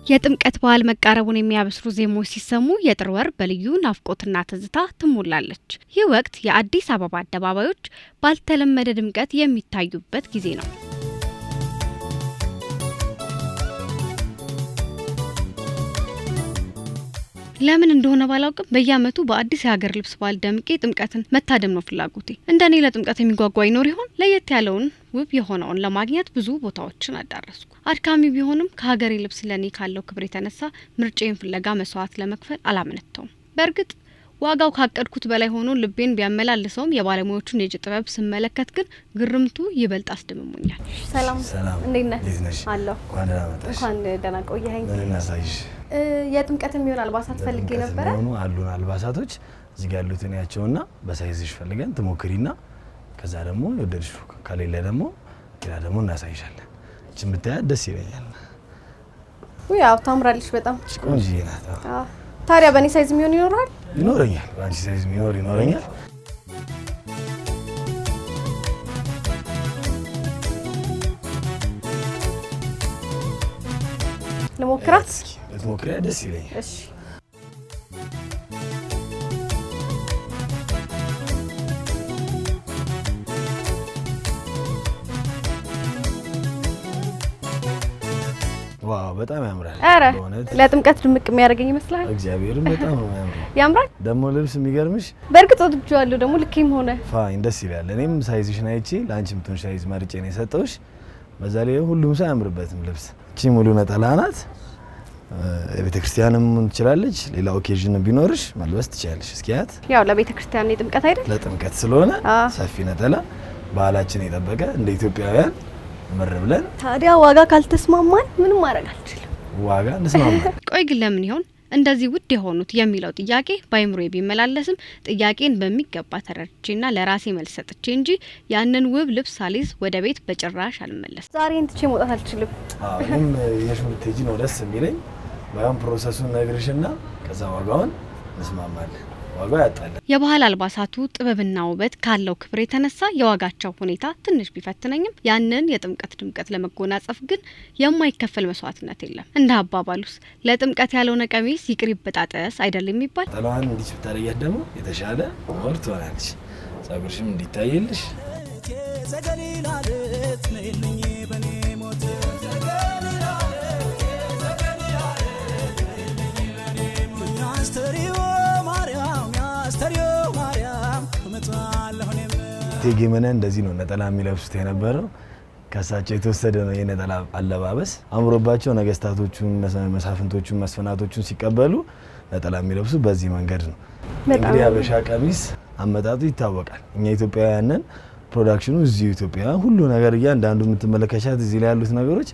የጥምቀት በዓል መቃረቡን የሚያበስሩ ዜሞች ሲሰሙ የጥር ወር በልዩ ናፍቆትና ትዝታ ትሞላለች። ይህ ወቅት የአዲስ አበባ አደባባዮች ባልተለመደ ድምቀት የሚታዩበት ጊዜ ነው። ለምን እንደሆነ ባላውቅም በየዓመቱ በአዲስ የሀገር ልብስ በዓል ደምቄ ጥምቀትን መታደም ነው ፍላጎቴ። እንደኔ ለጥምቀት የሚጓጓ ይኖር ይሆን? ለየት ያለውን ውብ የሆነውን ለማግኘት ብዙ ቦታዎችን አዳረስኩ። አድካሚ ቢሆንም ከሀገሬ ልብስ ለኔ ካለው ክብር የተነሳ ምርጫዬን ፍለጋ መስዋዕት ለመክፈል አላመነታውም። በእርግጥ ዋጋው ካቀድኩት በላይ ሆኖ ልቤን ቢያመላልሰውም የባለሙያዎቹን የእጅ ጥበብ ስመለከት ግን ግርምቱ ይበልጥ አስደምሞኛል። ሰላም እንዴት ነሽ? አለሁ። እንኳን ደህና ቆየኸኝ። የጥምቀት የሚሆን አልባሳት ፈልጌ ነበረ። አሉን አልባሳቶች እዚህ ጋር ያሉትን ያቸውና በሳይዝሽ ፈልገን ትሞክሪና ከዛ ደግሞ ወደድሽ ከሌለ ደግሞ ሌላ ደግሞ እናሳይሻለን። እቺ ብታያት ደስ ይለኛል። ያው ታምራለች በጣም ቆንጆ ናት። ታዲያ በእኔ ሳይዝ የሚሆን ይኖራል? ይኖረኛል። በአንቺ ሳይዝ ይኖረኛል። ለሞክራት ለሞክራት ደስ ይለኛል። እሺ ዋው በጣም ያምራል። በእውነት ለጥምቀት ድምቅ የሚያደርገኝ ይመስላል። እግዚአብሔርን በጣም ነው ያምራል። ያምራል ደግሞ ልብስ የሚገርምሽ በእርግጥ ወድጄዋለሁ። ደግሞ ልኬም ሆነ ፋይን ደስ ይላል። እኔም ሳይዝሽን አይቼ ለአንቺ የምትሆን ሳይዝ መርጬ ነው የሰጠሁሽ። በዛ ላይ ሁሉም ሰው ያምርበትም ልብስ። እቺ ሙሉ ነጠላ ናት። የቤተክርስቲያንም ትችላለች። ሌላ ኦኬዥን ቢኖርሽ መልበስ ትችላለሽ። እስኪያት ያው ለቤተክርስቲያን የጥምቀት አይደል? ለጥምቀት ስለሆነ ሰፊ ነጠላ ባህላችን የጠበቀ እንደ ኢትዮጵያውያን ምር ብለን። ታዲያ ዋጋ ካልተስማማን ምንም ማድረግ አልችልም። ዋጋ እንስማማለን። ቆይ ግን ለምን ይሆን እንደዚህ ውድ የሆኑት የሚለው ጥያቄ ባይምሮዬ ቢመላለስም ጥያቄን በሚገባ ተረድቼና ለራሴ መልስ ሰጥቼ እንጂ ያንን ውብ ልብስ ሳልይዝ ወደ ቤት በጭራሽ አልመለስም። ዛሬን ትቼ መውጣት አልችልም። አሁን የሽምቴጂ ነው ደስ የሚለኝ። ባይሆን ፕሮሰሱን ነግርሽና ከዛ ዋጋውን እንስማማለን። ዋጋው ያጣለ የባህል አልባሳቱ ጥበብና ውበት ካለው ክብር የተነሳ የዋጋቸው ሁኔታ ትንሽ ቢፈትነኝም ያንን የጥምቀት ድምቀት ለመጎናጸፍ ግን የማይከፈል መስዋዕትነት የለም። እንደ አባባሉስ ለጥምቀት ያልሆነ ቀሚስ ይቅር ይበጣጠስ አይደል የሚባል። ጠላዋን እንዲህ ብታረጊያት ደግሞ የተሻለ ወር ትሆናለች። ጸጉርሽም እንዲታይልሽ ዘገሊላለት ነይልኝ በኔ ሞት እቴጌ መነን እንደዚህ ነው ነጠላ የሚለብሱት የነበረው። ከሳቸው የተወሰደ ነው የነጠላ አለባበስ። አምሮባቸው ነገስታቶቹን፣ መሳፍንቶቹን፣ መስፈናቶቹን ሲቀበሉ ነጠላ የሚለብሱ በዚህ መንገድ ነው። እንግዲህ ሀበሻ ቀሚስ አመጣጡ ይታወቃል። እኛ ኢትዮጵያውያንን ፕሮዳክሽኑ እዚሁ ኢትዮጵያ ሁሉ ነገር እያንዳንዱ የምትመለከቻት እዚህ ላይ ያሉት ነገሮች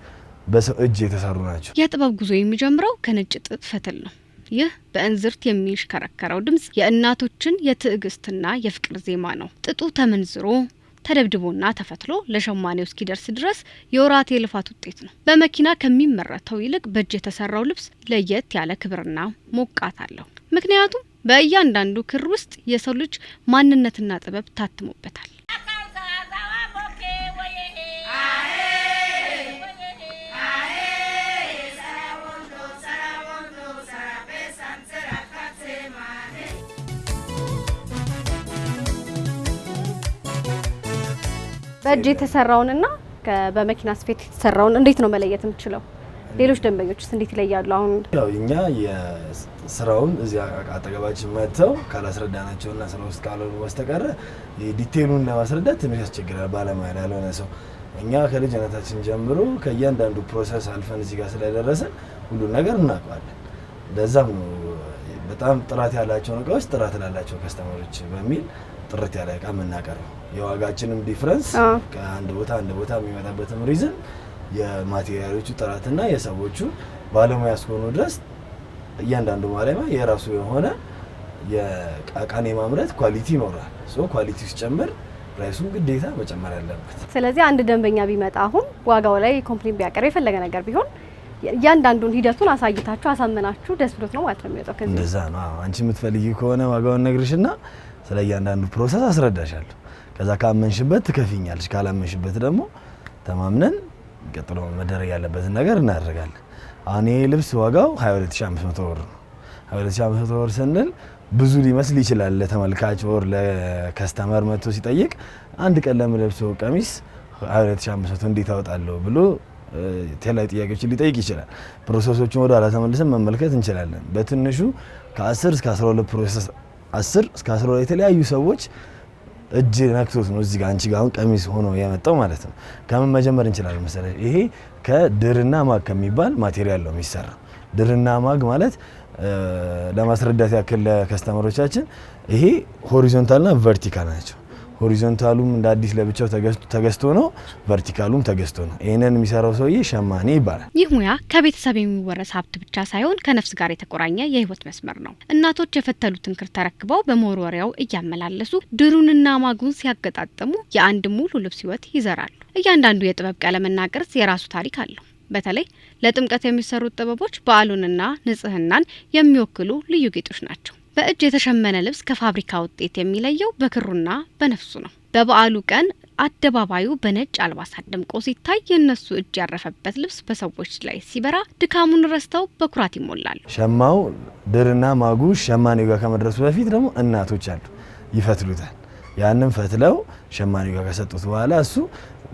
በሰው እጅ የተሰሩ ናቸው። የጥበብ ጉዞ የሚጀምረው ከነጭ ጥጥ ፈትል ነው። ይህ በእንዝርት የሚሽከረከረው ድምጽ የእናቶችን የትዕግስትና የፍቅር ዜማ ነው። ጥጡ ተመንዝሮ ተደብድቦና ተፈትሎ ለሸማኔው እስኪደርስ ድረስ የወራት የልፋት ውጤት ነው። በመኪና ከሚመረተው ይልቅ በእጅ የተሰራው ልብስ ለየት ያለ ክብርና ሞቃት አለው። ምክንያቱም በእያንዳንዱ ክር ውስጥ የሰው ልጅ ማንነትና ጥበብ ታትሞበታል። በእጅ የተሰራውንና በመኪና ስፌት የተሰራውን እንዴት ነው መለየት የምትችለው? ሌሎች ደንበኞችስ እንዴት ይለያሉ? አሁን ያው እኛ የስራውን እዚህ አጠገባችን መጥተው ካላስረዳናቸውና ስራ ውስጥ ካልሆኑ በስተቀር ዲቴይሉን ለማስረዳት ትንሽ ያስቸግራል ባለሙያ ያልሆነ ሰው። እኛ ከልጅነታችን ጀምሮ ከእያንዳንዱ ፕሮሰስ አልፈን እዚህ ጋር ስለደረሰን ሁሉ ነገር እናውቀዋለን። ለዛም ነው በጣም ጥራት ያላቸው እቃዎች ጥራት ላላቸው ከስተመሮች በሚል ጥርት ያለ እቃ የምናቀርበው። የዋጋችንም ዲፍረንስ ከአንድ ቦታ አንድ ቦታ የሚመጣበትም ሪዝን የማቴሪያሎቹ ጥራትና የሰዎቹ ባለሙያ እስከሆኑ ድረስ እያንዳንዱ ባለሙያ የራሱ የሆነ የቃቃን የማምረት ኳሊቲ ይኖራል። ኳሊቲ ሲጨምር ፕራይሱን ግዴታ መጨመር ያለበት። ስለዚህ አንድ ደንበኛ ቢመጣ አሁን ዋጋው ላይ ኮምፕሌን ቢያቀርብ የፈለገ ነገር ቢሆን እያንዳንዱን ሂደቱን አሳይታችሁ አሳመናችሁ ደስ ብሎት ነው ማለት ነው የሚወጣው። ከዚህ እንደዛ ነው። አንቺ የምትፈልጊ ከሆነ ዋጋውን ነግርሽና ስለ እያንዳንዱ ፕሮሰስ አስረዳሻለሁ። ከዛ ካመንሽበት ትከፊኛለሽ፣ ካላመንሽበት ደግሞ ተማምነን ቀጥሎ መደረግ ያለበትን ነገር እናደርጋለን። አሁን ይሄ ልብስ ዋጋው 22500 ብር ነው። 22500 ብር ስንል ብዙ ሊመስል ይችላል ለተመልካች ወር ለከስተመር መጥቶ ሲጠይቅ አንድ ቀን ለምለብሰው ቀሚስ 22500 እንዴት አወጣለሁ ብሎ የተለያዩ ጥያቄዎችን ሊጠይቅ ይችላል። ፕሮሰሶቹን ወደ ኋላ ተመልሰን መመልከት እንችላለን። በትንሹ ከ10 እስከ 12 ፕሮሰስ 10 እስከ 12 የተለያዩ ሰዎች እጅ ነክቶት ነው እዚህ ጋር አንቺ ጋር አሁን ቀሚስ ሆኖ የመጣው ማለት ነው። ከምን መጀመር እንችላለን መሰለሽ? ይሄ ከድርና ማግ ከሚባል ማቴሪያል ነው የሚሰራው። ድርና ማግ ማለት ለማስረዳት ያክል ለከስተመሮቻችን ይሄ ሆሪዞንታልና ቨርቲካል ናቸው። ሆሪዞንታሉም እንደ አዲስ ለብቻው ተገዝቶ ነው፣ ቨርቲካሉም ተገዝቶ ነው። ይሄንን የሚሰራው ሰውዬ ሸማኔ ይባላል። ይህ ሙያ ከቤተሰብ የሚወረስ ሀብት ብቻ ሳይሆን ከነፍስ ጋር የተቆራኘ የህይወት መስመር ነው። እናቶች የፈተሉትን ክር ተረክበው በመወርወሪያው እያመላለሱ ድሩንና ማጉን ሲያገጣጥሙ የአንድ ሙሉ ልብስ ህይወት ይዘራሉ። እያንዳንዱ የጥበብ ቀለምና ቅርጽ የራሱ ታሪክ አለው። በተለይ ለጥምቀት የሚሰሩት ጥበቦች በዓሉንና ንጽህናን የሚወክሉ ልዩ ጌጦች ናቸው። በእጅ የተሸመነ ልብስ ከፋብሪካ ውጤት የሚለየው በክሩና በነፍሱ ነው። በበዓሉ ቀን አደባባዩ በነጭ አልባሳት ደምቆ ሲታይ የነሱ እጅ ያረፈበት ልብስ በሰዎች ላይ ሲበራ ድካሙን ረስተው በኩራት ይሞላሉ። ሸማው ድርና ማጉ ሸማኔው ጋር ከመድረሱ በፊት ደግሞ እናቶች አሉ ይፈትሉታል። ያንን ፈትለው ሸማኔው ጋር ከሰጡት በኋላ እሱ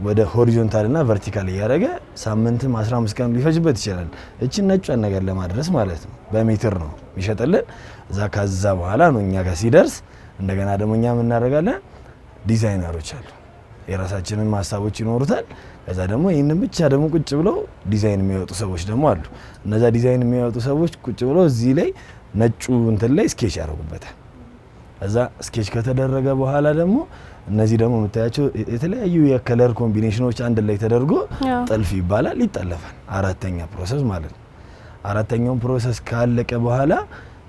ወደ ሆሪዞንታልና ቨርቲካል እያደረገ ሳምንትም 15 ቀን ሊፈጅበት ይችላል። እቺ ነጯን ነገር ለማድረስ ማለት ነው። በሜትር ነው የሚሸጥልን። ከዛ በኋላ ነው እኛ ጋር ሲደርስ እንደገና ደግሞ እኛ ምን እናደርጋለን? ዲዛይነሮች አሉ የራሳችንን ሀሳቦች ይኖሩታል። ከዛ ደግሞ ይሄንን ብቻ ደግሞ ቁጭ ብለው ዲዛይን የሚያወጡ ሰዎች ደግሞ አሉ። እነዛ ዲዛይን የሚያወጡ ሰዎች ቁጭ ብለው እዚህ ላይ ነጩ እንትን ላይ ስኬች ያደርጉበታል። ከዛ ስኬች ከተደረገ በኋላ ደግሞ እነዚህ ደግሞ የምታያቸው የተለያዩ የከለር ኮምቢኔሽኖች አንድ ላይ ተደርጎ ጥልፍ ይባላል፣ ይጠለፋል። አራተኛ ፕሮሰስ ማለት ነው። አራተኛውን ፕሮሰስ ካለቀ በኋላ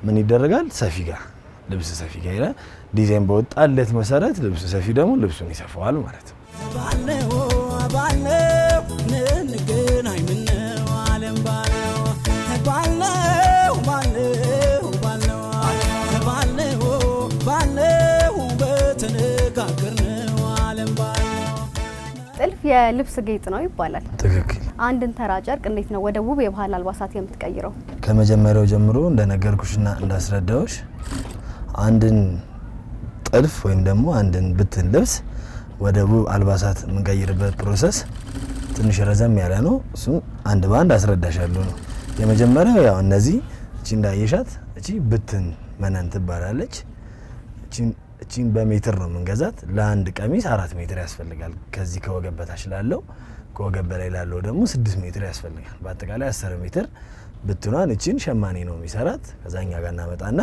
ምን ይደረጋል? ሰፊ ጋር ልብስ ሰፊ ጋር ይላል። ዲዛይን በወጣለት መሰረት ልብስ ሰፊ ደግሞ ልብሱን ይሰፋዋል ማለት ነው። ጥልፍ የልብስ ጌጥ ነው ይባላል። ትክክል። አንድን ተራ ጨርቅ እንዴት ነው ወደ ውብ የባህል አልባሳት የምትቀይረው? ከመጀመሪያው ጀምሮ እንደነገርኩሽና እንዳስረዳዎች አንድን ጥልፍ ወይም ደግሞ አንድን ብትን ልብስ ወደ ውብ አልባሳት የምንቀይርበት ፕሮሰስ ትንሽ ረዘም ያለ ነው። እሱ አንድ ባንድ አስረዳሻለሁ ነው። የመጀመሪያው ያው እነዚህ እቺ እንዳየሻት እቺ ብትን መነን ትባላለች። እቺን በሜትር ነው የምንገዛት። ለአንድ ቀሚስ 4 ሜትር ያስፈልጋል። ከዚህ ከወገብ በታች ላለው ከወገብ በላይ ላለው ደግሞ 6 ሜትር ያስፈልጋል። በአጠቃላይ 10 ሜትር ብትኗን እቺን ሸማኔ ነው የሚሰራት። ከዛኛ ጋር እናመጣና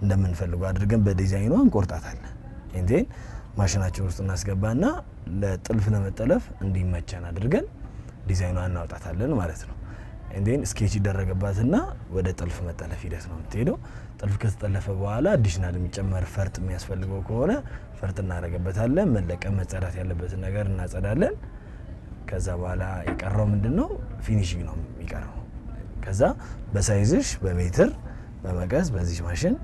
እንደምንፈልገው አድርገን በዲዛይኗ እንቆርጣታለን። እንዴን ማሽናችን ውስጥ እናስገባና ለጥልፍ ለመጠለፍ እንዲመቸን አድርገን ዲዛይኗን እናውጣታለን ማለት ነው። እንዴን ስኬች ይደረግባትና ወደ ጥልፍ መጠለፍ ሂደት ነው የምትሄደው። ጥልፍ ከተጠለፈ በኋላ አዲሽናል የሚጨመር ፈርጥ የሚያስፈልገው ከሆነ ፈርጥ እናደርግበታለን። መለቀም መጸዳት ያለበትን ነገር እናጸዳለን። ከዛ በኋላ የቀረው ምንድነው? ፊኒሺንግ ነው የሚቀረው። ከዛ በሳይዝሽ በሜትር በመቀስ በዚህ ማሽን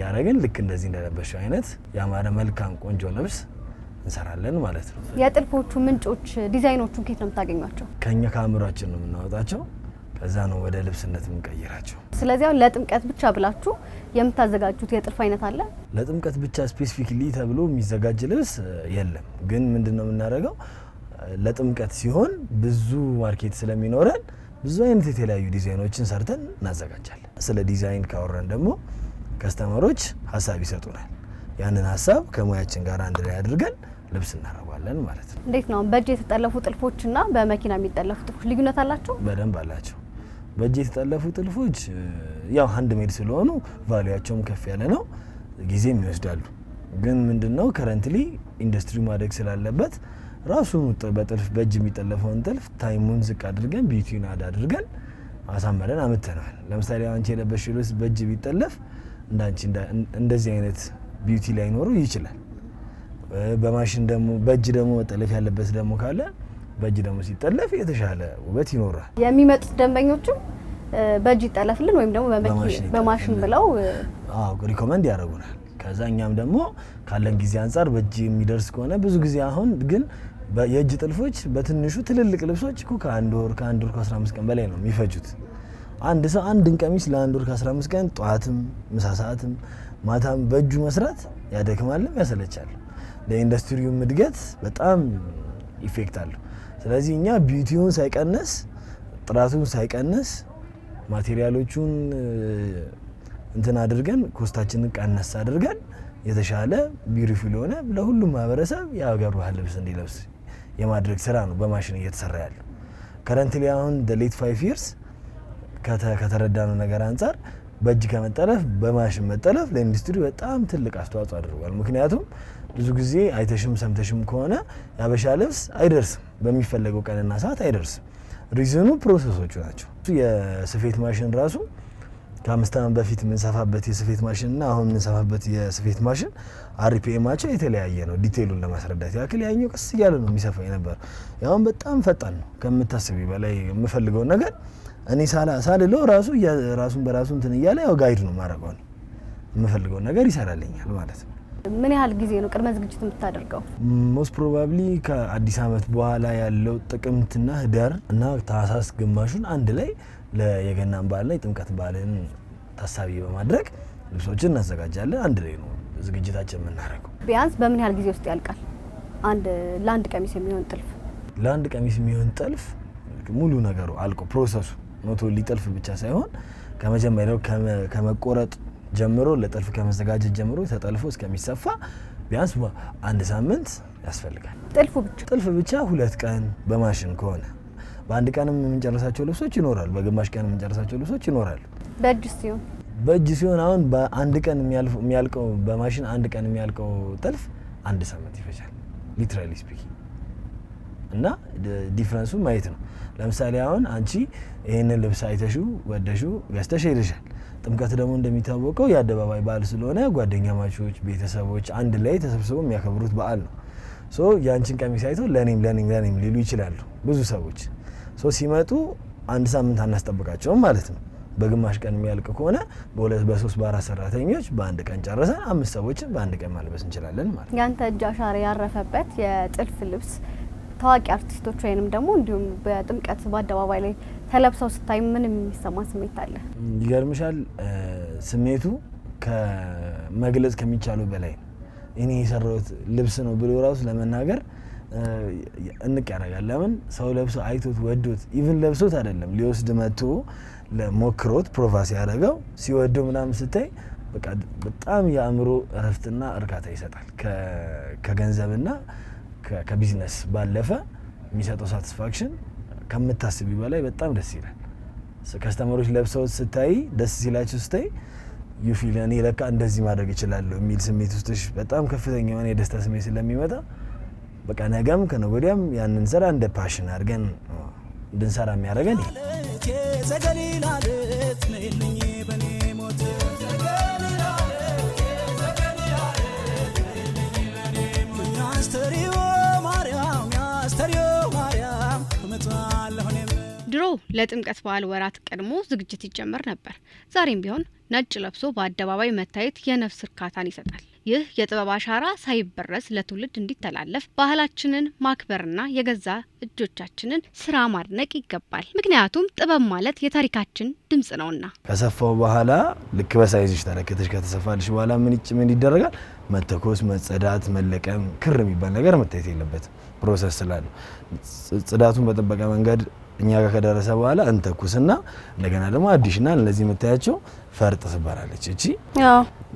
ያረጋግን ልክ እንደዚህ እንደለበሽው አይነት ያማረ መልካም ቆንጆ ልብስ እንሰራለን ማለት ነው። የጥልፎቹ ምንጮች ዲዛይኖቹን ከየት ነው የምታገኟቸው? ከኛ ከአእምሯችን ነው የምናወጣቸው። ከዛ ነው ወደ ልብስነት የምንቀይራቸው። ስለዚህ አሁን ለጥምቀት ብቻ ብላችሁ የምታዘጋጁት የጥልፍ አይነት አለ? ለጥምቀት ብቻ ስፔሲፊክሊ ተብሎ የሚዘጋጅ ልብስ የለም። ግን ምንድነው የምናደርገው? ለጥምቀት ሲሆን ብዙ ማርኬት ስለሚኖረን ብዙ አይነት የተለያዩ ዲዛይኖችን ሰርተን እናዘጋጃለን። ስለ ዲዛይን ካወራን ደግሞ ከስተመሮች ሀሳብ ይሰጡናል። ያንን ሀሳብ ከሙያችን ጋር አንድ ላይ አድርገን ልብስ እናረጋለን ማለት ነው። እንዴት ነው በእጅ የተጠለፉ ጥልፎችና በመኪና የሚጠለፉ ጥልፎች ልዩነት አላቸው? በደንብ አላቸው። በእጅ የተጠለፉ ጥልፎች ያው ሃንድ ሜድ ስለሆኑ ቫልዩአቸውም ከፍ ያለ ነው፣ ጊዜም ይወስዳሉ። ግን ምንድነው ከረንትሊ ኢንዱስትሪ ማደግ ስላለበት ራሱ በጥልፍ በእጅ የሚጠለፈውን ጥልፍ ታይሙን ዝቅ አድርገን ቢዩቲውን አድ አድርገን አሳመረን አመተናል። ለምሳሌ አንቺ የለበሽው ልብስ በእጅ ቢጠለፍ እንዳንቺ እንደዚህ አይነት ቢዩቲ ላይኖረው ይችላል። በማሽን ደግሞ በእጅ ደግሞ መጠለፍ ያለበት ደግሞ ካለ በእጅ ደግሞ ሲጠለፍ የተሻለ ውበት ይኖራል። የሚመጡት ደንበኞችም በእጅ ይጠለፍልን ወይም ደግሞ በማሽን ብለው ሪኮመንድ ያደርጉናል። ከዛ እኛም ደግሞ ካለን ጊዜ አንፃር በእጅ የሚደርስ ከሆነ ብዙ ጊዜ አሁን ግን የእጅ ጥልፎች በትንሹ ትልልቅ ልብሶች እኮ ከአንድ ወር ከ15 ቀን በላይ ነው የሚፈጁት። አንድ ሰው አንድን ቀሚስ ለአንድ ወር ከ15 ቀን ጧትም ምሳ ሰዓትም ማታም በእጁ መስራት ያደክማልም ያሰለቻል። ለኢንዱስትሪው እድገት በጣም ኢፌክት አለው። ስለዚህ እኛ ቢዩቲውን ሳይቀንስ ጥራቱን ሳይቀንስ ማቴሪያሎቹን እንትን አድርገን ኮስታችንን ቀነስ አድርገን የተሻለ ቢዩቲፉል ሆነ ለሁሉም ማህበረሰብ የሀገር ባህል ልብስ እንዲለብስ የማድረግ ስራ ነው በማሽን እየተሰራ ያለው። ከረንትሊ አሁን ሌት 5 years ከተረዳነው ነገር አንፃር በእጅ ከመጠለፍ በማሽን መጠለፍ ለኢንዱስትሪ በጣም ትልቅ አስተዋጽኦ አድርጓል። ምክንያቱም ብዙ ጊዜ አይተሽም ሰምተሽም ከሆነ ያበሻ ልብስ አይደርስም፣ በሚፈለገው ቀንና ሰዓት አይደርስም። ሪዝኑ ፕሮሰሶቹ ናቸው። የስፌት ማሽን ራሱ ከ5 ዓመት በፊት የምንሰፋበት የስፌት ማሽን እና አሁን የምንሰፋበት የስፌት ማሽን አርፒኤማቸው የተለያየ ነው። ዲቴይሉን ለማስረዳት ያክል ያኛው ቀስ እያለ ነው የሚሰፋው የነበረ፣ ያውን በጣም ፈጣን ነው። ከምታስቢ በላይ የምፈልገው ነገር እኔ ሳልለው ራሱን በራሱ እንትን እያለ ያው ጋይድ ነው ማረጋው ነው የምፈልገው ነገር ይሰራልኛል ማለት ነው። ምን ያህል ጊዜ ነው ቅድመ ዝግጅት የምታደርገው? ሞስት ፕሮባብሊ ከአዲስ ዓመት በኋላ ያለው ጥቅምትና ህዳር እና ታህሳስ ግማሹን አንድ ላይ ለየገናን በዓልና የጥምቀት በዓልን ታሳቢ በማድረግ ልብሶችን እናዘጋጃለን። አንድ ላይ ነው ዝግጅታችን የምናደርገው። ቢያንስ በምን ያህል ጊዜ ውስጥ ያልቃል ለአንድ ቀሚስ የሚሆን ጥልፍ? ለአንድ ቀሚስ የሚሆን ጥልፍ ሙሉ ነገሩ አልቆ ፕሮሰሱ ኖቶ ሊጠልፍ ብቻ ሳይሆን ከመጀመሪያው ከመቆረጥ ጀምሮ ለጥልፍ ከመዘጋጀት ጀምሮ ተጠልፎ እስከሚሰፋ ቢያንስ አንድ ሳምንት ያስፈልጋል። ጥልፍ ብቻ 2 ቀን በማሽን ከሆነ በአንድ ቀንም የምንጨርሳቸው ልብሶች ይኖራሉ፣ በግማሽ ቀን የምንጨርሳቸው ልብሶች ይኖራሉ። በእጅ ሲሆን አሁን በአንድ ቀን የሚያልቀው በማሽን አንድ ቀን የሚያልቀው ጥልፍ 1 ሳምንት ይፈጃል ሊትራሊ ስፒኪንግ። እና ዲፍረንሱ ማየት ነው። ለምሳሌ አሁን አንቺ ይሄንን ልብስ አይተሽው ወደሽው ገዝተሽ ሄደሻል። ጥምቀት ደግሞ እንደሚታወቀው የአደባባይ በዓል ስለሆነ ጓደኛ ማቾች፣ ቤተሰቦች አንድ ላይ ተሰብስበው የሚያከብሩት በዓል ነው። ሶ ያንቺን ቀሚስ አይተው ለኔም ሊሉ ይችላሉ ብዙ ሰዎች። ሶ ሲመጡ 1 ሳምንት አናስጠብቃቸውም ማለት ነው። በግማሽ ቀን የሚያልቅ ከሆነ በ2 በ3 በ4 ሰራተኞች በአንድ ቀን ጨርሰን 5 ሰዎችን በአንድ ቀን ማልበስ እንችላለን ማለት ነው። ያንተ እጅ አሻራ ያረፈበት የጥልፍ ልብስ ታዋቂ አርቲስቶች ወይንም ደግሞ እንዲሁም በጥምቀት በአደባባይ ላይ ተለብሰው ስታይ ምን የሚሰማ ስሜት አለ? ይገርምሻል፣ ስሜቱ ከመግለጽ ከሚቻለው በላይ ነው። እኔ የሰራሁት ልብስ ነው ብሎ ራሱ ለመናገር እንቅ ያደርጋል። ለምን ሰው ለብሶ አይቶት ወዶት ኢቭን ለብሶት አይደለም ሊወስድ መጥቶ ለሞክሮት ፕሮቫሲ ያደረገው ሲወደው ምናምን ስታይ በቃ በጣም የአእምሮ እረፍትና እርካታ ይሰጣል። ከገንዘብና ከቢዝነስ ባለፈ የሚሰጠው ሳቲስፋክሽን ከምታስቢ በላይ በጣም ደስ ይላል። ከስተመሮች ለብሰው ስታይ ደስ ሲላቸው ስታይ ዩ ፊል እኔ ለካ እንደዚህ ማድረግ እችላለሁ የሚል ስሜት ውስጥሽ በጣም ከፍተኛ የሆነ የደስታ ስሜት ስለሚመጣ በቃ ነገም ከነገ ወዲያም ያንን ስራ እንደ ፓሽን አድርገን እንድንሰራ የሚያደርገን ይሄ ድሮ ለጥምቀት በዓል ወራት ቀድሞ ዝግጅት ይጀመር ነበር። ዛሬም ቢሆን ነጭ ለብሶ በአደባባይ መታየት የነፍስ እርካታን ይሰጣል። ይህ የጥበብ አሻራ ሳይበረዝ ለትውልድ እንዲተላለፍ ባህላችንን ማክበርና የገዛ እጆቻችንን ስራ ማድነቅ ይገባል። ምክንያቱም ጥበብ ማለት የታሪካችን ድምጽ ነውና። ከሰፋው በኋላ ልክ በሳይዝሽ ተለክተሽ ከተሰፋልሽ በኋላ ምን ይደረጋል? መተኮስ፣ መጸዳት፣ መለቀም፣ ክር የሚባል ነገር መታየት የለበትም። ፕሮሰስ ስላለው ጽዳቱን በጠበቀ መንገድ እኛ ጋር ከደረሰ በኋላ እንተኩስና እንደገና ደግሞ አዲሽናል እነዚህ የምታያቸው ፈርጥ ትባላለች። እቺ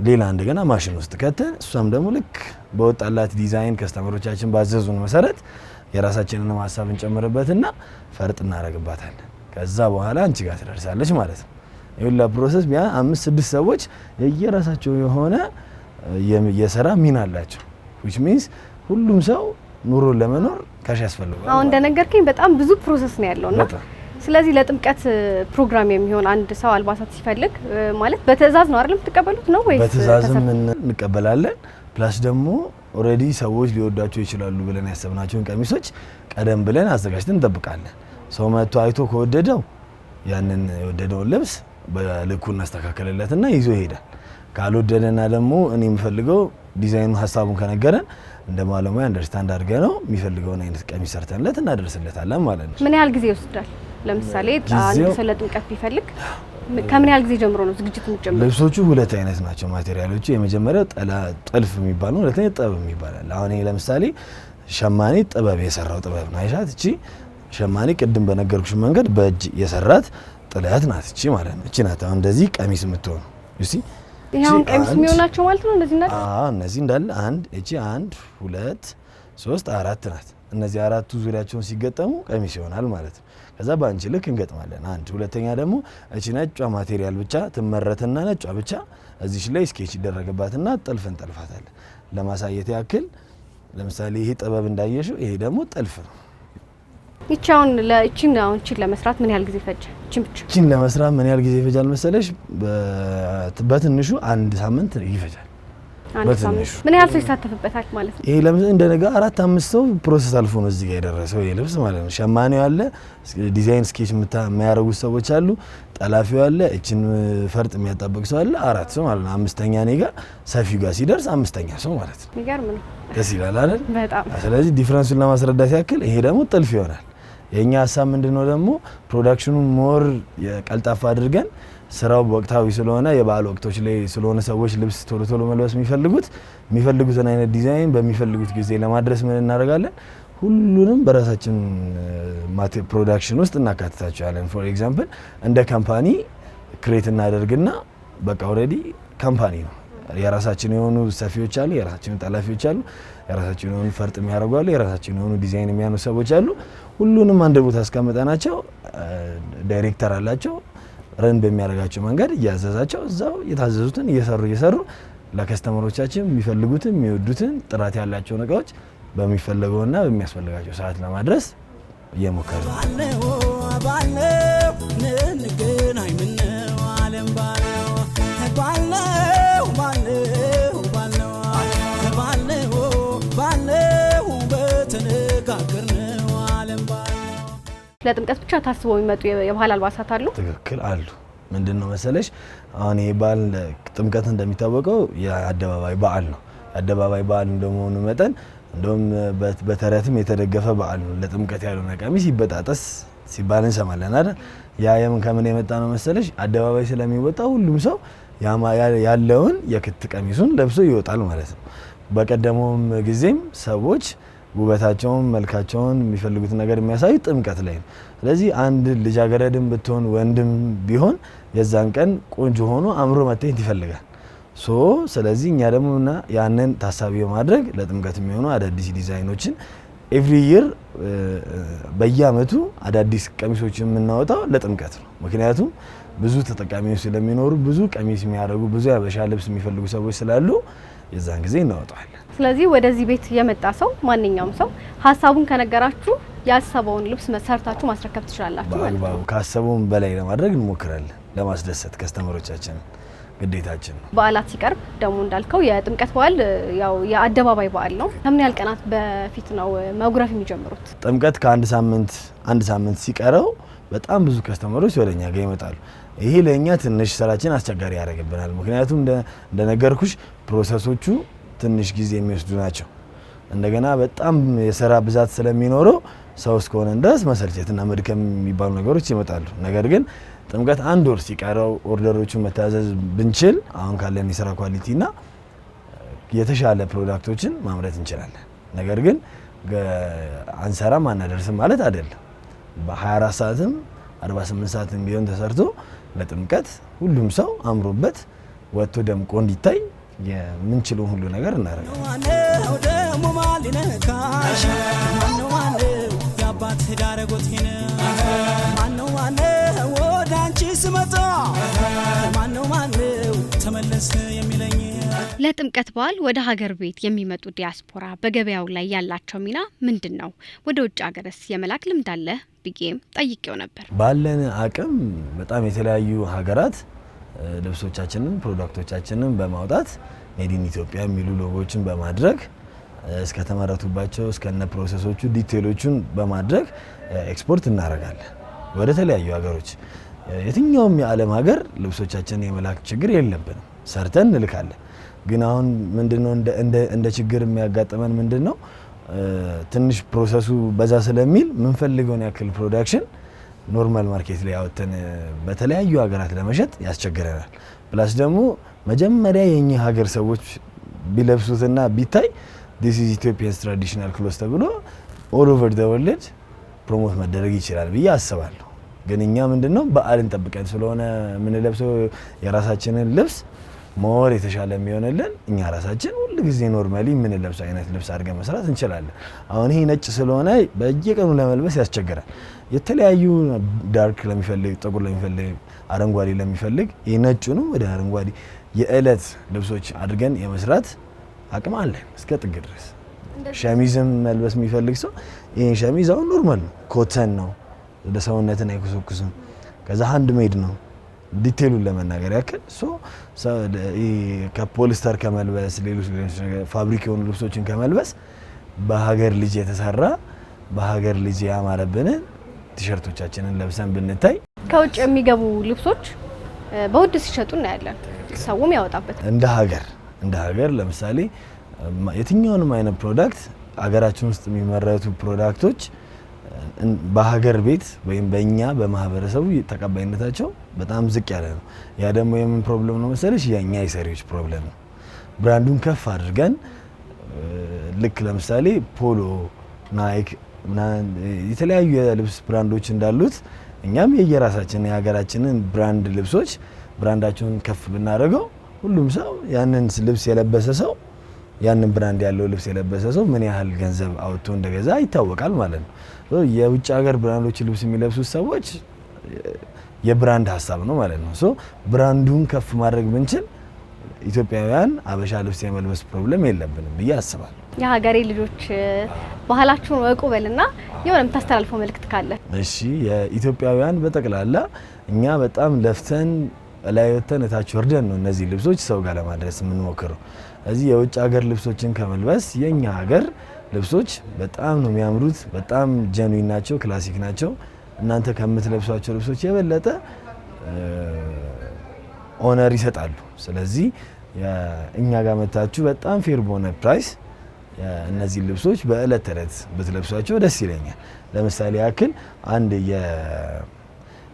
ሌላ እንደገና ማሽን ውስጥ ከተን እሷም ደግሞ ልክ በወጣላት ዲዛይን ከስተመሮቻችን ባዘዙን መሰረት የራሳችንን ሀሳብ እንጨምርበትና ፈርጥ እናረግባታለን። ከዛ በኋላ አንቺ ጋር ትደርሳለች ማለት ነው። ይሁላ ፕሮሰስ ቢያ 5-6 ሰዎች የየራሳቸው የሆነ የሥራ ሚና አላቸው። which means ሁሉም ሰው ኑሮ ለመኖር ካሽ ያስፈልጋል። አሁን እንደነገርከኝ በጣም ብዙ ፕሮሰስ ነው ያለውና ስለዚህ ለጥምቀት ፕሮግራም የሚሆን አንድ ሰው አልባሳት ሲፈልግ ማለት በትዕዛዝ ነው አይደል የምትቀበሉት ነው ወይስ? በትዕዛዝም እንቀበላለን። ፕላስ ደግሞ ኦሬዲ ሰዎች ሊወዷቸው ይችላሉ ብለን ያሰብናቸውን ቀሚሶች ቀደም ብለን አዘጋጅተን እንጠብቃለን። ሰው መጥቶ አይቶ ከወደደው ያንን የወደደውን ልብስ በልኩ እናስተካክልለትና ይዞ ይሄዳል። ካልወደደና ደግሞ እኔ የምፈልገው ዲዛይኑ ሀሳቡን ከነገረን እንደ ባለሙያ አንደርስታንድ አድርገነው የሚፈልገውን አይነት ቀሚስ ሰርተንለት እናደርስለታለን ማለት ነው። ምን ያህል ጊዜ ይወስዳል? ለምሳሌ አንድ ሰው ለጥምቀት ቢፈልግ ከምን ያህል ጊዜ ጀምሮ ነው ዝግጅት የሚጀምረው? ልብሶቹ ሁለት አይነት ናቸው ማቴሪያሎቹ። የመጀመሪያው ጥልፍ የሚባለው፣ ሁለተኛ ጥበብ የሚባላል። አሁን ይሄ ለምሳሌ ሸማኔ ጥበብ የሰራው ጥበብ ነው አይሻት? እቺ ሸማኔ ቅድም በነገርኩሽ መንገድ በእጅ የሰራት ጥለት ናት እቺ ማለት ነው። እቺ ናት አሁን እንደዚህ ቀሚስ የምትሆነው እሺ። ይሄን ቀሚስ የሚሆናቸው ማለት ነው እንደዚህ እንዳለ? እነዚህ እንዳለ እቺ 1 2 3 4 ናት። እነዚህ አራቱ ዙሪያቸውን ሲገጠሙ ቀሚስ ይሆናል ማለት ነው። ከዛ ባንቺ ልክ እንገጥማለን አንድ። ሁለተኛ ደግሞ እቺ ነጯ ማቴሪያል ብቻ ትመረትና ነጯ ብቻ እዚች ላይ ስኬች ይደረግባትና ጥልፍ እንጠልፋታለን። ለማሳየት ያክል ለምሳሌ ይሄ ጥበብ እንዳየሽው፣ ይሄ ደግሞ ጥልፍ ነው። ይቻውን ለእቺን ለመስራት ምን ያህል ጊዜ ፈጀ? እቺን ለመስራት ምን ያህል ጊዜ ይፈጃል መሰለሽ? በትንሹ 1 ሳምንት ይፈጃል። በትንሹ ምን ያህል ሰው ይሳተፍበታል ማለት ነው? ይሄ ለምን እንደነገ 4-5 ሰው ፕሮሰስ አልፎ ነው እዚህ ጋር የደረሰው ይሄ ልብስ ማለት ነው። ሸማኔው አለ፣ ዲዛይን ስኬች የሚያደርጉ ሰዎች አሉ፣ ጠላፊው አለ፣ እቺን ፈርጥ የሚያጣበቅ ሰው አለ። 4 ሰው ማለት ነው። 5ኛ እኔ ጋር ሰፊው ጋር ሲደርስ 5ኛ ሰው ማለት ነው። ይገርም ነው። ደስ ይላል አይደል? በጣም። ስለዚህ ዲፈረንሱን ለማስረዳት ያክል ይሄ ደግሞ ጥልፍ ይሆናል። የኛ ሀሳብ ምንድነው ደግሞ ፕሮዳክሽኑን ሞር ቀልጣፋ አድርገን ስራው ወቅታዊ ስለሆነ የበዓል ወቅቶች ላይ ስለሆነ ሰዎች ልብስ ቶሎ ቶሎ መልበስ የሚፈልጉትን አይነት ዲዛይን በሚፈልጉት ጊዜ ለማድረስ ምን እናደርጋለን? ሁሉንም በራሳችን ፕሮዳክሽን ውስጥ እናካትታቸዋለን። ፎር ኤግዛምፕል እንደ ካምፓኒ ክሬት እናደርግና በቃ ኦሬዲ ካምፓኒ ነው። የራሳችን የሆኑ ሰፊዎች አሉ፣ የራሳችን ጠላፊዎች አሉ፣ የራሳችን የሆኑ ፈርጥ የሚያደርጉ አሉ፣ የራሳችን የሆኑ ዲዛይን የሚያኑ ሰዎች አሉ። ሁሉንም አንድ ቦታ አስቀምጠናቸው ዳይሬክተር አላቸው ረን በሚያደርጋቸው መንገድ እያዘዛቸው እዛው የታዘዙትን እየሰሩ ለከስተመሮቻችን የሚፈልጉትን የሚወዱትን ጥራት ያላቸውን እቃዎች በሚፈልገውና በሚያስፈልጋቸው ሰዓት ለማድረስ እየሞከረ ነው። ለጥምቀት ብቻ ታስበው የሚመጡ የባህል አልባሳት አሉ? ትክክል አሉ። ምንድነው መሰለሽ አሁን ይሄ በዓል ጥምቀት እንደሚታወቀው የአደባባይ በዓል ነው። የአደባባይ በዓል እንደመሆኑ መጠን እንደውም በተረትም የተደገፈ በዓል ነው። ለጥምቀት ያልሆነ ቀሚስ ይበጣጠስ ሲባል እንሰማለን አይደል? ያ ከምን የመጣ ነው መሰለሽ? አደባባይ ስለሚወጣ ሁሉም ሰው ያለውን የክት ቀሚሱን ለብሶ ይወጣል ማለት ነው። በቀደመውም ጊዜም ሰዎች ውበታቸውን መልካቸውን የሚፈልጉት ነገር የሚያሳዩ ጥምቀት ላይ ነው። ስለዚህ አንድ ልጃገረድም ብትሆን ወንድም ቢሆን የዛን ቀን ቆንጆ ሆኖ አምሮ መታየት ይፈልጋል። ስለዚህ እኛ ደግሞ ያንን ታሳቢ በማድረግ ለጥምቀት የሚሆኑ አዳዲስ ዲዛይኖችን ኤቭሪ ይር በየአመቱ አዳዲስ ቀሚሶችን የምናወጣው ለጥምቀት ነው። ምክንያቱም ብዙ ተጠቃሚዎች ስለሚኖሩ ብዙ ቀሚስ የሚያደርጉ ብዙ ያበሻ ልብስ የሚፈልጉ ሰዎች ስላሉ የዛን ጊዜ እናወጣዋለን። ስለዚህ ወደዚህ ቤት የመጣ ሰው ማንኛውም ሰው ሀሳቡን ከነገራችሁ ያሰበውን ልብስ ሰርታችሁ ማስረከብ ትችላላችሁ ማለት ነው። ካሰቡን በላይ ለማድረግ እንሞክራለን። ለማስደሰት ከስተመሮቻችን ግዴታችን ነው። በዓላት ሲቀርብ ደግሞ እንዳልከው የጥምቀት በዓል ያው የአደባባይ በዓል ነው። ከምን ያህል ቀናት በፊት ነው መጉረፍ የሚጀምሩት? ጥምቀት አንድ ሳምንት ሲቀረው በጣም ብዙ ከስተመሮች ወደኛ ጋር ይመጣሉ። ይሄ ለኛ ትንሽ ስራችን አስቸጋሪ ያደርግብናል። ምክንያቱም እንደነገርኩሽ ፕሮሰሶቹ ትንሽ ጊዜ የሚወስዱ ናቸው። እንደገና በጣም የስራ ብዛት ስለሚኖረው ሰው እስከሆነ ድረስ መሰልቸትና መድከም የሚባሉ ነገሮች ይመጣሉ። ነገር ግን ጥምቀት 1 ወር ሲቀረው ኦርደሮቹን መታዘዝ ብንችል አሁን ካለን የስራ ኳሊቲና የተሻለ ፕሮዳክቶችን ማምረት እንችላለን። ነገር ግን አንሰራም አናደርስም ማለት አይደለም። በ24 ሰዓትም 48 ሰዓትም ቢሆን ተሰርቶ ለጥምቀት ሁሉም ሰው አምሮበት ወጥቶ ደምቆ እንዲታይ የምንችለው ሁሉ ነገር እናደርጋለን። ለጥምቀት በዓል ወደ ሀገር ቤት የሚመጡ ዲያስፖራ በገበያው ላይ ያላቸው ሚና ምንድን ነው? ወደ ውጭ ሀገርስ የመላክ ልምድ አለ ብዬም ጠይቄው ነበር። ባለን አቅም በጣም የተለያዩ ሀገራት ልብሶቻችንን ፕሮዳክቶቻችንን በማውጣት ሜዲን ኢትዮጵያ የሚሉ ሎጎዎችን በማድረግ እስከ ተመረቱባቸው እስከነ ፕሮሰሶቹ ዲቴሎቹን በማድረግ ኤክስፖርት እናደርጋለን ወደ ተለያዩ ሀገሮች። የትኛውም የዓለም ሀገር ልብሶቻችንን የመላክ ችግር የለብንም፣ ሰርተን እንልካለን። ግን አሁን ምንድነው እንደ ችግር የሚያጋጥመን ምንድነው ትንሽ ፕሮሰሱ በዛ ስለሚል ምን ፈልገውን ያክል ፕሮዳክሽን ኖርማል ማርኬት ላይ አውጥተን በተለያዩ ሀገራት ለመሸጥ ያስቸግረናል። ፕላስ ደግሞ መጀመሪያ የኛ ሀገር ሰዎች ቢለብሱትና ቢታይ this is Ethiopia's traditional clothes ተብሎ all over the world ፕሮሞት መደረግ ይችላል ብዬ አስባለሁ። ግን እኛ ምንድነው በዓልን ጠብቀን ስለሆነ ምን ለብሰው የራሳችንን ልብስ ሞር የተሻለ የሚሆንልን እኛ ራሳችን ሁሉ ጊዜ ኖርማሊ ምን ለብሰው አይነት ልብስ አድርገን መስራት እንችላለን። አሁን ይሄ ነጭ ስለሆነ በየቀኑ ለመልበስ ያስቸግራል። የተለያዩ ዳርክ ለሚፈልግ ጥቁር ለሚፈልግ አረንጓዴ ለሚፈልግ ይሄ ነጩንም ወደ አረንጓዴ የእለት ልብሶች አድርገን የመስራት አቅም አለ እስከ ጥግ ድረስ። ሸሚዝም መልበስ የሚፈልግ ሰው ይሄ ሸሚዝ አሁን ኖርማል ነው፣ ኮተን ነው፣ ለሰውነትን አይኮሰኩስም፣ ከዛ ሃንድ ሜድ ነው። ዲቴሉን ለመናገር ያክል ከፖሊስተር ከመልበስ ሌሎች ፋብሪክ የሆኑ ልብሶችን ከመልበስ በሀገር ልጅ የተሰራ በሀገር ልጅ ያማረብንን ቲሸርቶቻችንን ለብሰን ብንታይ ከውጭ የሚገቡ ልብሶች በውድ ሲሸጡ እናያለን፣ ሰውም ያወጣበት። እንደ ሀገር ለምሳሌ የትኛውንም አይነት ፕሮዳክት ሀገራችን ውስጥ የሚመረቱ ፕሮዳክቶች በሀገር ቤት ወይም በእኛ በማህበረሰቡ ተቀባይነታቸው በጣም ዝቅ ያለ ነው። ያ ደግሞ የምን ፕሮብሌም ነው መሰለሽ? የኛ የሰሪዎች ፕሮብሌም ነው። ብራንዱን ከፍ አድርገን ልክ ለምሳሌ ፖሎ፣ ናይክ የተለያዩ የልብስ ብራንዶች እንዳሉት እኛም የየራሳችን የሀገራችንን ብራንድ ልብሶች ብራንዳቸውን ከፍ ብናደርገው ሁሉም ሰው ያንን ልብስ የለበሰ ሰው ያንን ብራንድ ያለው ልብስ የለበሰ ሰው ምን ያህል ገንዘብ አውጥቶ እንደገዛ ይታወቃል ማለት ነው። የውጭ ሀገር ብራንዶች ልብስ የሚለብሱት ሰዎች የብራንድ ሀሳብ ነው ማለት ነው። ብራንዱን ከፍ ማድረግ ብንችል ኢትዮጵያውያን አበሻ ልብስ የመልበስ ፕሮብሌም የለብንም ብዬ አስባለሁ። የሀገሬ ልጆች ባህላችሁን ወቁ በልና የሆነ የምታስተላልፈው መልእክት ካለ? እሺ፣ የኢትዮጵያውያን በጠቅላላ እኛ በጣም ለፍተን ላይ ወተን እታች ወርደን ነው እነዚህ ልብሶች ሰው ጋር ለማድረስ የምንሞክረው። እዚህ የውጭ ሀገር ልብሶችን ከመልበስ የኛ ሀገር ልብሶች በጣም ነው የሚያምሩት፣ በጣም ጀኑዊን ናቸው፣ ክላሲክ ናቸው። እናንተ ከምትለብሷቸው ልብሶች የበለጠ ኦነር ይሰጣሉ። ስለዚህ እኛ ጋር መታችሁ በጣም ፌር በሆነ ፕራይስ እነዚህ ልብሶች በእለት ተለት ብትለብሷቸው ደስ ይለኛል። ለምሳሌ ያክል አንድ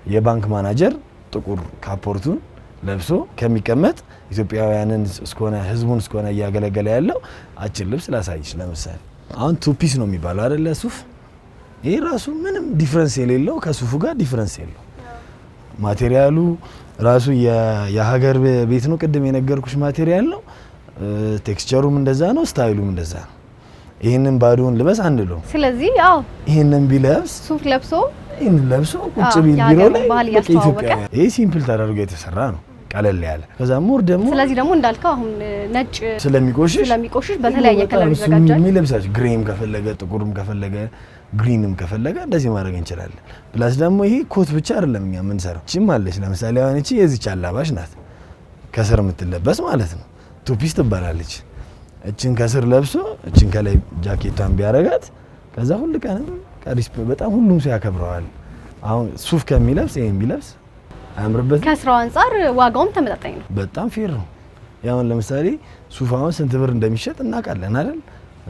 የባንክ ማናጀር ጥቁር ካፖርቱን ለብሶ ከሚቀመጥ ኢትዮጵያውያንን እስከሆነ ህዝቡን እስከሆነ እያገለገለ ያለው አጭር ልብስ ላሳይሽ። ለምሳሌ አሁን ቱ ፒስ ነው የሚባለው አይደለ? ሱፍ ይሄ ራሱ ምንም ዲፈረንስ የሌለው ከሱፉ ጋር ዲፈረንስ የለው። ማቴሪያሉ ራሱ የሀገር ቤት ነው፣ ቅድም የነገርኩሽ ማቴሪያል ነው። ቴክስቸሩም እንደዛ ነው፣ ስታይሉም እንደዛ ነው። ይሄንን ባዶን ልበስ አንልም። ስለዚህ ያው ይሄንን ቢለብስ ሱፍ ለብሶ ይሄንን ለብሶ ቁጭ ቢሮ ላይ ኢትዮጵያ ይሄ ሲምፕል ተደርጎ የተሰራ ነው፣ ቀለል ያለ። ከዛ ሞር ደግሞ ስለዚህ ደግሞ እንዳልከው አሁን ነጭ ስለሚቆሽሽ በተለያየ ከለር ይዘጋጃል። የሚለብሳችሁ ግሬም ከፈለገ ጥቁርም ከፈለገ ግሪንም ከፈለገ እንደዚህ ማድረግ እንችላለን። ፕላስ ደግሞ ይሄ ኮት ብቻ አይደለም እኛ የምንሰራው። እቺም አለች ለምሳሌ አሁን እቺ የዚች አላባሽ ናት፣ ከስር የምትለበስ ማለት ነው። ቱ ፒስ ትባላለች። እቺን ከስር ለብሶ እቺን ከላይ ጃኬቷን ቢያረጋት ከዛ ሁሉ ቀን በጣም ሁሉም ሰው ያከብረዋል። አሁን ሱፍ ከሚለብስ ይሄን ቢለብስ አያምርበትም? ከስራው አንፃር ዋጋውም ተመጣጣኝ ነው፣ በጣም ፌር ነው። ያው ለምሳሌ ሱፍ አሁን ስንት ብር እንደሚሸጥ እናውቃለን አይደል?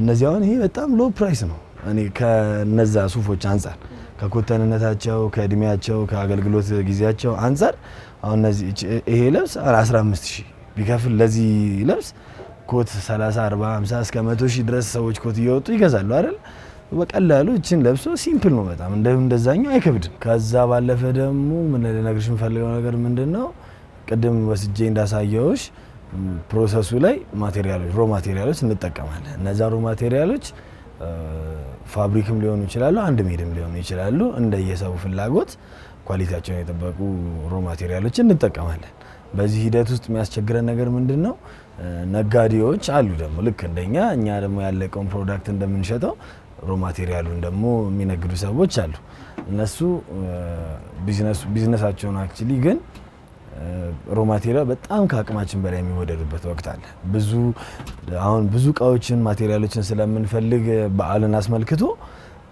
እነዚህ አሁን ይሄ በጣም ሎ ፕራይስ ነው። እኔ ከነዛ ሱፎች አንፃር ከኮተንነታቸው፣ ከእድሜያቸው፣ ከአገልግሎት ጊዜያቸው አንፃር አሁን እነዚህ ይሄ ልብስ 15000 ቢከፍል ለዚህ ልብስ ኮት 30፣ 40፣ 50 እስከ 100,000 ድረስ ሰዎች ኮት እየወጡ ይገዛሉ አይደል? በቀላሉ እቺን ለብሶ ሲምፕል ነው በጣም እንደዛኛው አይከብድም። ከዛ ባለፈ ደግሞ ምን ልነግርሽ የምፈልገው ነገር ምንድነው ቅድም ወስጄ እንዳሳየውሽ ፕሮሰሱ ላይ ሮ ማቴሪያሎች እንጠቀማለን። እነዛ ሮ ማቴሪያሎች ፋብሪክም ሊሆኑ ይችላሉ፣ አንድ ሜድም ሊሆኑ ይችላሉ። እንደየሰው ፍላጎት ኳሊቲያቸውን የጠበቁ ሮ ማቴሪያሎችን እንጠቀማለን። በዚህ ሂደት ውስጥ የሚያስቸግረን ነገር ምንድነው? ነጋዴዎች አሉ ደግሞ ልክ እንደኛ እኛ ደግሞ ያለቀውን ፕሮዳክት እንደምንሸጠው ሮ ማቴሪያሉን ደግሞ የሚነግዱ ሰዎች አሉ። እነሱ ቢዝነሳቸውን አክቹሊ ግን ሮ ማቴሪያል በጣም ከአቅማችን በላይ የሚወደዱበት ወቅት አለ። ብዙ እቃዎችን ማቴሪያሎችን ስለምንፈልግ በዓልን አስመልክቶ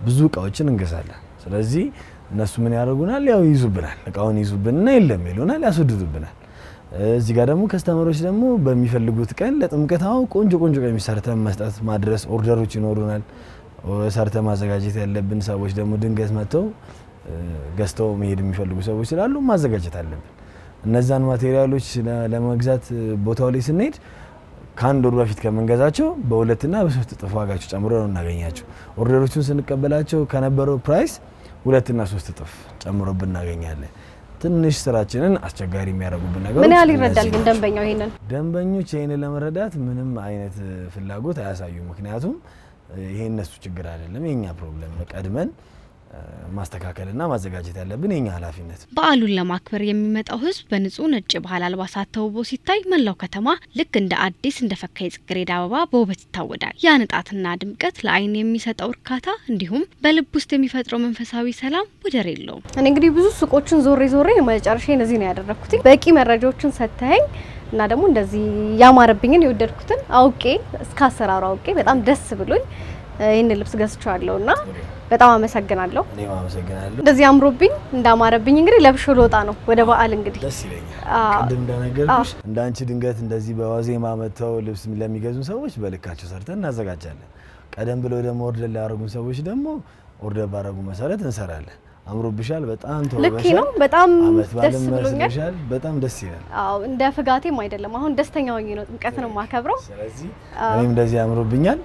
ብዙ እቃዎችን እንገዛለን። ስለዚህ እነሱ ምን ያደርጉናል? ያው ይዙብናል፣ እቃውን ይዙብንና የለም ይሉናል፣ ያስወድዱብናል። እዚህ ጋር ደግሞ ከስተመሮች ደግሞ በሚፈልጉት ቀን ለጥምቀታው ቆንጆ ቀሚስ ሰርተን መስጠት ማድረስ ኦርደሮች ይኖሩናል። ሰርተን ማዘጋጀት ያለብን ሰዎች ደግሞ ድንገት መጥተው ገዝተው መሄድ የሚፈልጉ ሰዎች ስላሉ ማዘጋጀት አለብን። እነዛን ማቴሪያሎች ለመግዛት ቦታው ላይ ስንሄድ ከአንድ ወር በፊት ከመንገዛቸው በሁለትና በሶስት እጥፍ ዋጋቸው ጨምሮ ነው እናገኛቸው። ኦርደሮቹን ስንቀበላቸው ከነበረው ፕራይስ ሁለትና ሶስት እጥፍ ጨምሮብን እናገኛለን። ትንሽ ስራችንን አስቸጋሪ የሚያደርጉብን ነገሮች ምን ያህል ይረዳል ግን ደንበኛው ይሄንን? ደንበኞች ይሄንን ለመረዳት ምንም አይነት ፍላጎት አያሳዩም። ምክንያቱም ይሄ እነሱ ችግር አይደለም፣ የኛ ፕሮብለም ነው። ቀድመን ማስተካከልና ማዘጋጀት ያለብን የኛ ኃላፊነት። በዓሉን ለማክበር የሚመጣው ህዝብ በንጹህ ነጭ ባህል አልባሳት ተውቦ ሲታይ መላው ከተማ ልክ እንደ አዲስ እንደ ፈካ የጽጌረዳ አበባ በውበት ይታወዳል። ያ ንጣትና ድምቀት ለአይን የሚሰጠው እርካታ እንዲሁም በልብ ውስጥ የሚፈጥረው መንፈሳዊ ሰላም ወደር የለውም። እኔ እንግዲህ ብዙ ሱቆችን ዞሬ መጨረሻ እነዚህ ነው ያደረኩት። በቂ መረጃዎችን ሰጥተኸኝ እና ደግሞ እንደዚህ ያማረብኝን የወደድኩትን አውቄ እስከ አሰራሩ አውቄ በጣም ደስ ብሎኝ ይሄን ልብስ ገዝቻለሁና በጣም አመሰግናለሁ። እኔም አመሰግናለሁ። እንደዚህ አምሮብኝ እንዳማረብኝ እንግዲህ ለብሾ ልወጣ ነው ወደ በዓል። እንግዲህ ደስ ይለኛል። ቅድም እንደነገርኩሽ እንዳንቺ ድንገት እንደዚህ በዋዜማ መተው ልብስ ለሚገዙ ሰዎች በልካቸው ሰርተን እናዘጋጃለን። ቀደም ብለው ደግሞ ኦርደር ላደረጉን ሰዎች ደግሞ ኦርደር ባደረጉ መሰረት እንሰራለን። አምሮብሻል፣ በጣም ተወበሻል፣ ልክ ነው። በጣም ደስ ብሎኛል። በጣም ደስ ይላል። አዎ እንደ ፍጋቴም አይደለም። አሁን ደስተኛ ሆኜ ነው ጥምቀት ነው ማከብረው። ስለዚህ እኔም እንደዚህ አምሮብኛል።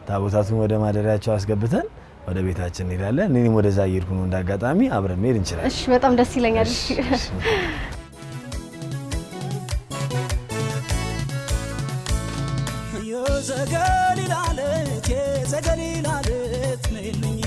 ታቦታቱን ወደ ማደሪያቸው አስገብተን ወደ ቤታችን እንሄዳለን። እኔም ወደዛ እየሄድኩ ነው። እንዳጋጣሚ አብረን መሄድ እንችላለን። እሺ፣ በጣም ደስ ይለኛል። እሺ የዘገሊላለት ነይልኝ